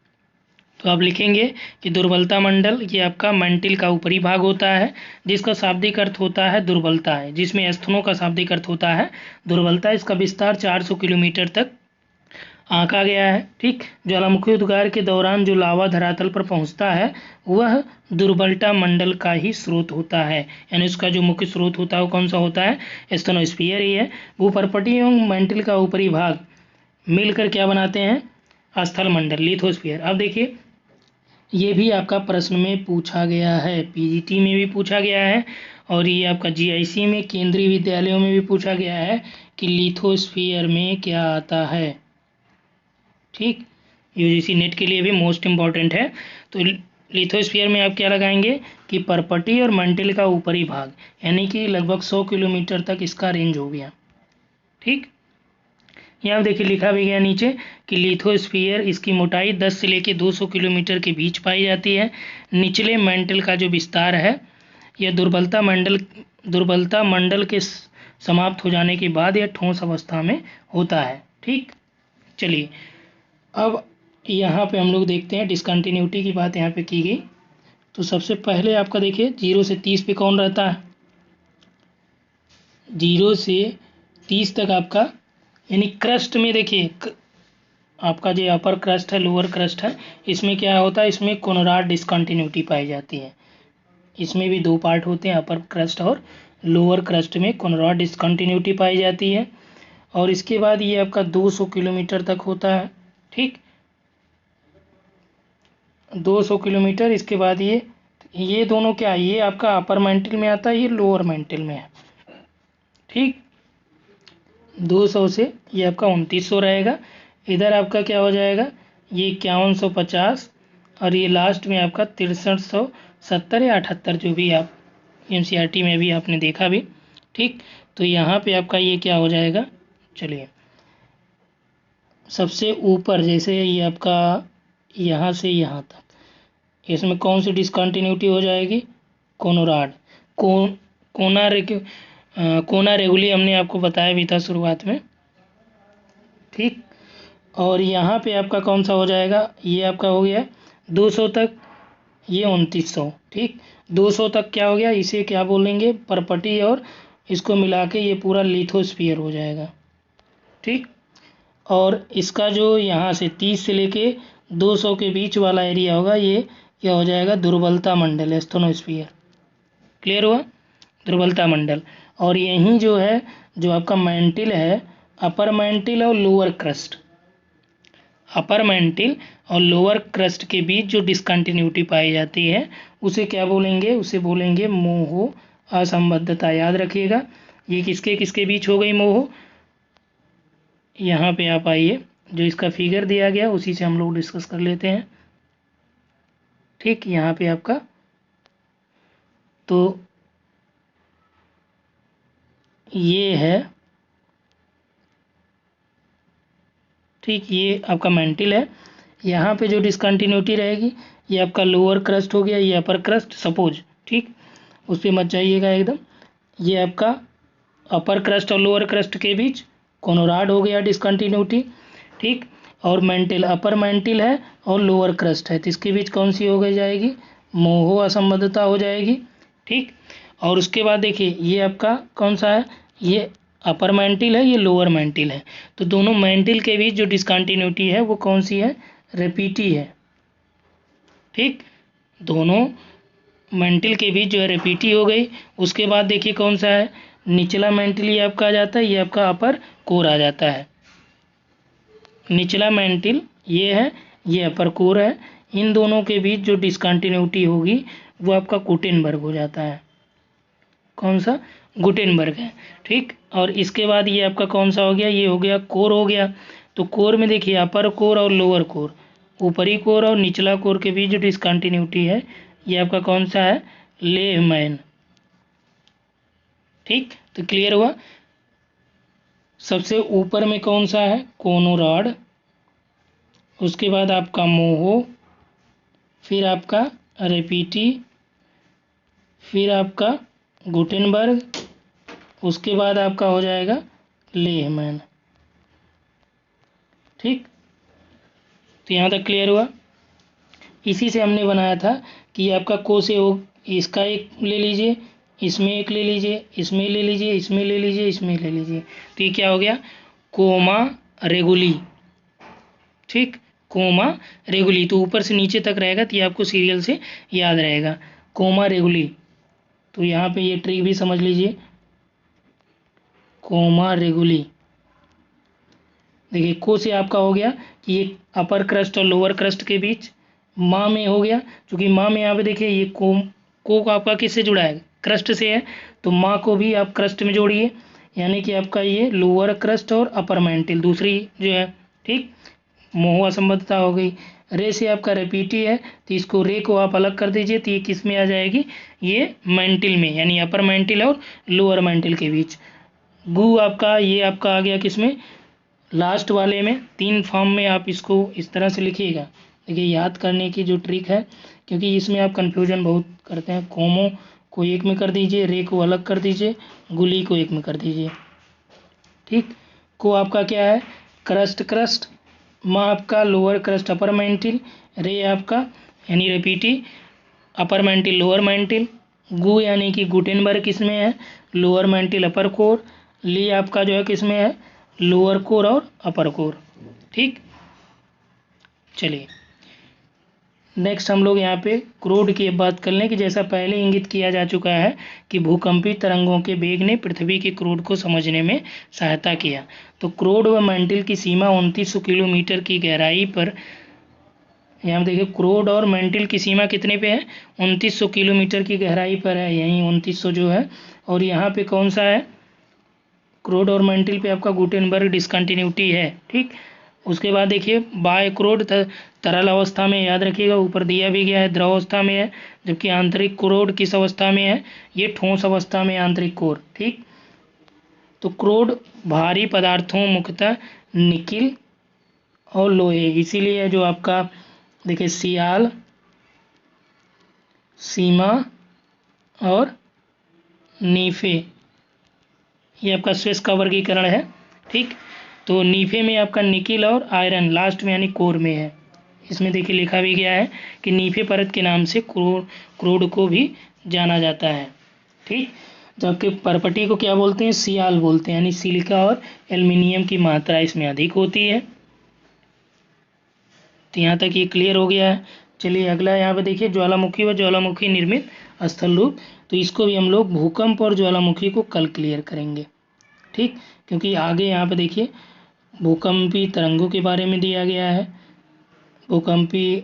तो आप लिखेंगे कि दुर्बलता मंडल ये आपका मैंटिल का ऊपरी भाग होता है, जिसका शाब्दिक अर्थ होता है दुर्बलता है, जिसमें एस्थेनो का शाब्दिक अर्थ होता है दुर्बलता। इसका विस्तार 400 किलोमीटर तक आंका गया है। ठीक, ज्वालामुखी उद्गार के दौरान जो लावा धरातल पर पहुंचता है वह दुर्बलता मंडल का ही स्रोत होता है, यानी उसका जो मुख्य स्रोत होता है वो कौन सा होता है, एस्थेनोस्फीयर ही है। भूपर्पटी एवं मैंटिल का ऊपरी भाग मिलकर क्या बनाते हैं, स्थल मंडल, लिथोस्फीयर। अब देखिए ये भी आपका प्रश्न में पूछा गया है, पीजीटी में भी पूछा गया है, और ये आपका जीआईसी में, केंद्रीय विद्यालयों में भी पूछा गया है कि लिथोस्फीयर में क्या आता है। ठीक, यूजीसी नेट के लिए भी मोस्ट इम्पॉर्टेंट है। तो लिथोस्फीयर में आप क्या लगाएंगे कि पर्पटी और मैंटिल का ऊपरी भाग, यानी कि लगभग 100 किलोमीटर तक इसका रेंज हो गया। ठीक, यहाँ देखिए लिखा भी गया नीचे कि लिथोस्फीयर इसकी मोटाई 10 से लेकर 200 किलोमीटर के बीच पाई जाती है। निचले मेंटल का जो विस्तार है यह दुर्बलता मंडल के समाप्त हो जाने के बाद यह ठोस अवस्था में होता है। ठीक, चलिए अब यहाँ पे हम लोग देखते हैं डिसकंटिन्यूटी की बात यहाँ पे की गई। तो सबसे पहले आपका देखिए 0 से 30 पे कौन रहता है, 0 से 30 तक आपका यानी क्रस्ट में देखिए आपका जो अपर क्रस्ट है लोअर क्रस्ट है, इसमें क्या होता है, इसमें कोनराड डिसकंटिन्यूटी पाई जाती है। इसमें भी 2 पार्ट होते हैं, अपर क्रस्ट और लोअर क्रस्ट में कोनराड डिसकंटिन्यूटी पाई जाती है। और इसके बाद ये आपका 200 किलोमीटर तक होता है। ठीक, 200 किलोमीटर। इसके बाद ये दोनों क्या है, ये आपका अपर मेंटल में आता है, ये लोअर मेंटल में है। ठीक, 200 से ये आपका 2900 रहेगा। इधर आपका क्या हो जाएगा, ये 5150 और ये लास्ट में आपका 6370 या 78 जो भी आप एनसीईआरटी में भी आपने देखा भी। ठीक, तो यहाँ पे आपका ये क्या हो जाएगा, चलिए सबसे ऊपर जैसे ये आपका यहाँ से यहाँ तक, इसमें कौन सी डिसकंटिन्यूटी हो जाएगी, कोनराड कोना रेगुली हमने आपको बताया भी था शुरुआत में। ठीक, और यहाँ पे आपका कौन सा हो जाएगा, ये आपका हो गया 200 तक, ये 2900। ठीक, 200 तक क्या हो गया, इसे क्या बोलेंगे परपटी, और इसको मिला के ये पूरा लिथोस्फीयर हो जाएगा। ठीक, और इसका जो यहाँ से 30 से लेके 200 के बीच वाला एरिया होगा, ये क्या हो जाएगा, दुर्बलता मंडल, एस्थेनोस्फीयर। क्लियर हुआ, दुर्बलता मंडल। और यहीं जो है जो आपका मेंटिल है, अपर मेंटिल और लोअर क्रस्ट, अपर मेंटिल और लोअर क्रस्ट के बीच जो डिसकंटिन्यूटी पाई जाती है उसे क्या बोलेंगे, उसे बोलेंगे मोह असंबद्धता। याद रखिएगा ये किसके किसके बीच हो गई मोह। यहाँ पे आप आइए, जो इसका फिगर दिया गया उसी से हम लोग डिस्कस कर लेते हैं। ठीक, यहाँ पे आपका तो ये है, ठीक, ये आपका मेंटिल है। यहाँ पे जो डिसकंटिन्यूटी रहेगी ये आपका लोअर क्रस्ट हो गया, ये अपर क्रस्ट सपोज। ठीक, उस पर मत जाइएगा एकदम। ये आपका अपर क्रस्ट और लोअर क्रस्ट के बीच कोनोराड हो गया डिसकंटिन्यूटी। ठीक, और मेंटिल, अपर मेंटिल है और लोअर क्रस्ट है, तो इसके बीच कौन सी हो गई जाएगी, मोह असंबद्धता हो जाएगी। ठीक, और उसके बाद देखिए ये आपका कौन सा है, ये अपर मेंटिल है, ये लोअर मेंटिल है, तो दोनों मेंटिल के बीच जो डिसकंटिन्यूटी है वो कौन सी है, रेपीटी है। ठीक, दोनों मेंटिल के बीच जो है रेपीटी हो गई। उसके बाद देखिए कौन सा है, निचला मेंटिल ये आपका आ जाता है, ये आपका अपर कोर आ जाता है। निचला मेंटिल ये है, ये अपर कोर है। इन दोनों के बीच जो डिसकंटिन्यूटी होगी वो आपका गुटेनबर्ग हो जाता है। कौन सा, गुटेनबर्ग है। ठीक, और इसके बाद ये आपका कौन सा हो गया, ये हो गया कोर हो गया। तो कोर में देखिए अपर कोर और लोअर कोर, ऊपरी कोर और निचला कोर के बीच जो डिसकंटिन्यूटी है ये आपका कौन सा है, लेहमैन। ठीक, तो क्लियर हुआ। सबसे ऊपर में कौन सा है, कोनोराड, उसके बाद आपका मोहो, फिर आपका रेपीटी, फिर आपका गुटेनबर्ग, उसके बाद आपका हो जाएगा लेहमैन। ठीक, तो यहाँ तक क्लियर हुआ। इसी से हमने बनाया था कि आपका को से हो, इसका एक ले लीजिए, इसमें एक ले लीजिए, इसमें ले लीजिए, इसमें ले लीजिए, इसमें ले लीजिए, तो ये क्या हो गया, कोमा रेगुली। ठीक, कोमा रेगुली, तो ऊपर से नीचे तक रहेगा तो ये आपको सीरियल से याद रहेगा, कोमा रेगुली। तो यहाँ पे ये ट्रिक भी समझ लीजिए, कोमा रेगुली। देखिए को से आपका हो गया कि ये अपर क्रस्ट और लोअर क्रस्ट के बीच माँ में हो गया, क्योंकि माँ में यहाँ पे देखिए ये को आपका किससे जुड़ा है, क्रस्ट से है, तो माँ को भी आप क्रस्ट में जोड़िए, यानी कि आपका ये लोअर क्रस्ट और अपर मेंटिल दूसरी जो है। ठीक, मोह असंबद्धता हो गई। रे से आपका रेपीटी है, तो इसको रे को आप अलग कर दीजिए, तो ये किस में आ जाएगी, ये मेंटिल में, यानी अपर मेंटिल और लोअर मेंटिल के बीच। गु आपका ये आपका आ गया किस में, लास्ट वाले में 3 फॉर्म में आप इसको इस तरह से लिखिएगा। देखिए याद करने की जो ट्रिक है, क्योंकि इसमें आप कन्फ्यूजन बहुत करते हैं। कोमो को एक में कर दीजिए, रे को अलग कर दीजिए, गुली को एक में कर दीजिए। ठीक, को आपका क्या है, क्रस्ट, माँ आपका लोअर क्रस्ट अपर मैंटिल, रे आपका यानी रेपिटी अपर मैंटिल लोअर मैंटिल, गु यानी कि गुटेनबर्ग किसमें है, लोअर मैंटिल अपर कोर, ली आपका जो है किसमें है, लोअर कोर और अपर कोर। ठीक, चलिए नेक्स्ट हम लोग यहाँ पे क्रोड की बात कर लें कि जैसा पहले इंगित किया जा चुका है कि भूकंपी तरंगों के वेग ने पृथ्वी के क्रोड को समझने में सहायता किया। तो क्रोड व मैंटिल की सीमा 2900 किलोमीटर की गहराई पर, यहाँ देखिए क्रोड और मैंटिल की सीमा कितने पे है, 2900 किलोमीटर की गहराई पर है, यहीं 2900 जो है। और यहाँ पे कौन सा है, क्रोड और मैंटिल पे आपका गुटेनबर्ग डिसकंटिन्यूटी है। ठीक, उसके बाद देखिए बाय क्रोड तरल अवस्था में, याद रखिएगा ऊपर दिया भी गया है द्रव अवस्था में है, जबकि आंतरिक क्रोड किस अवस्था में है, ये ठोस अवस्था में आंतरिक कोर। ठीक, तो क्रोड भारी पदार्थों मुख्यतः निकिल और लोहे, इसीलिए जो आपका देखिए सियाल, सीमा और नीफे, ये आपका स्विस का वर्गीकरण है। ठीक, तो नीफे में आपका निकिल और आयरन लास्ट में यानी कोर में है। इसमें देखिए लिखा भी गया है कि नीफे परत के नाम से क्रोड को भी जाना जाता है। ठीक, जबकि परपटी को क्या बोलते हैं, सियाल बोलते हैं, यानी सिलिका और एल्युमिनियम की मात्रा इसमें अधिक होती है। तो यहाँ तक ये क्लियर हो गया है। चलिए अगला यहाँ पे देखिए ज्वालामुखी व ज्वालामुखी निर्मित स्थल रूप, तो इसको भी हम लोग भूकंप और ज्वालामुखी को कल क्लियर करेंगे। ठीक, क्योंकि आगे यहाँ पे देखिए भूकंपी तरंगों के बारे में दिया गया है, भूकंपी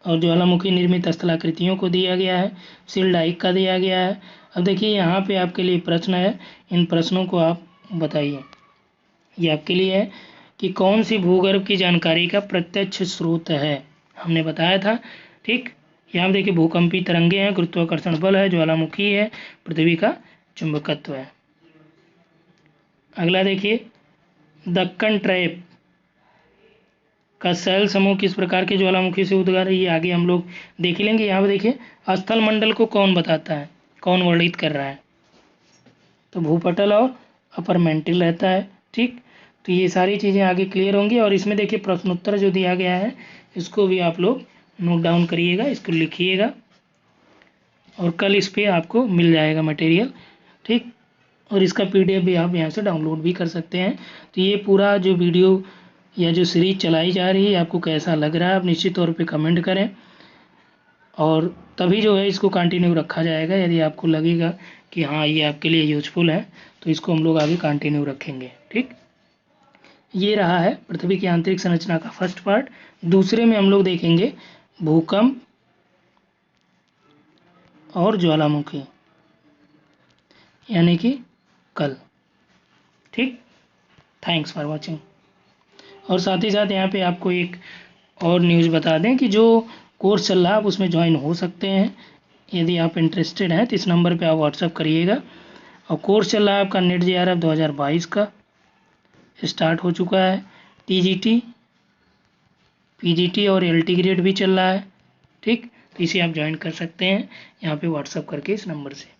और ज्वालामुखी निर्मित स्थलाकृतियों को दिया गया है, सील्ड आइक का दिया गया है। अब देखिए यहाँ पे आपके लिए प्रश्न है, इन प्रश्नों को आप बताइए। ये आपके लिए है कि कौन सी भूगर्भ की जानकारी का प्रत्यक्ष स्रोत है, हमने बताया था। ठीक, यहाँ देखिए भूकंपी तरंगे हैं, गुरुत्वाकर्षण बल है, ज्वालामुखी है, पृथ्वी का चुंबकत्व है। अगला देखिए दक्कन ट्रैप का शैल समूह किस प्रकार के ज्वालामुखी से उद्गार है, ये आगे हम लोग देख लेंगे। यहाँ पे देखिए स्थल मंडल को कौन बताता है, कौन वर्णित कर रहा है, तो भूपटल और अपर मैंटिल रहता है। ठीक, तो ये सारी चीज़ें आगे क्लियर होंगी। और इसमें देखिए प्रश्नोत्तर जो दिया गया है इसको भी आप लोग नोट डाउन करिएगा, इसको लिखिएगा और कल इस पर आपको मिल जाएगा मटेरियल। ठीक, और इसका PDF भी आप यहाँ से डाउनलोड भी कर सकते हैं। तो ये पूरा जो वीडियो या जो सीरीज चलाई जा रही है आपको कैसा लग रहा है, आप निश्चित तौर पे कमेंट करें, और तभी जो है इसको कंटिन्यू रखा जाएगा। यदि आपको लगेगा कि हाँ ये आपके लिए यूजफुल है तो इसको हम लोग आगे कंटिन्यू रखेंगे। ठीक, ये रहा है पृथ्वी की आंतरिक संरचना का फर्स्ट पार्ट। दूसरे में हम लोग देखेंगे भूकंप और ज्वालामुखी, यानी कि कल। ठीक, थैंक्स फॉर वॉचिंग। और साथ ही साथ यहाँ पे आपको एक और न्यूज़ बता दें कि जो कोर्स चल रहा है आप उसमें ज्वाइन हो सकते हैं। यदि आप इंटरेस्टेड हैं तो इस नंबर पे आप व्हाट्सअप करिएगा। और कोर्स चल रहा है आपका नेट JRF 2022 का, स्टार्ट हो चुका है। TGT, PGT और LT ग्रेड भी चल रहा है। ठीक, तो इसे आप ज्वाइन कर सकते हैं यहाँ पे व्हाट्सअप करके इस नंबर से।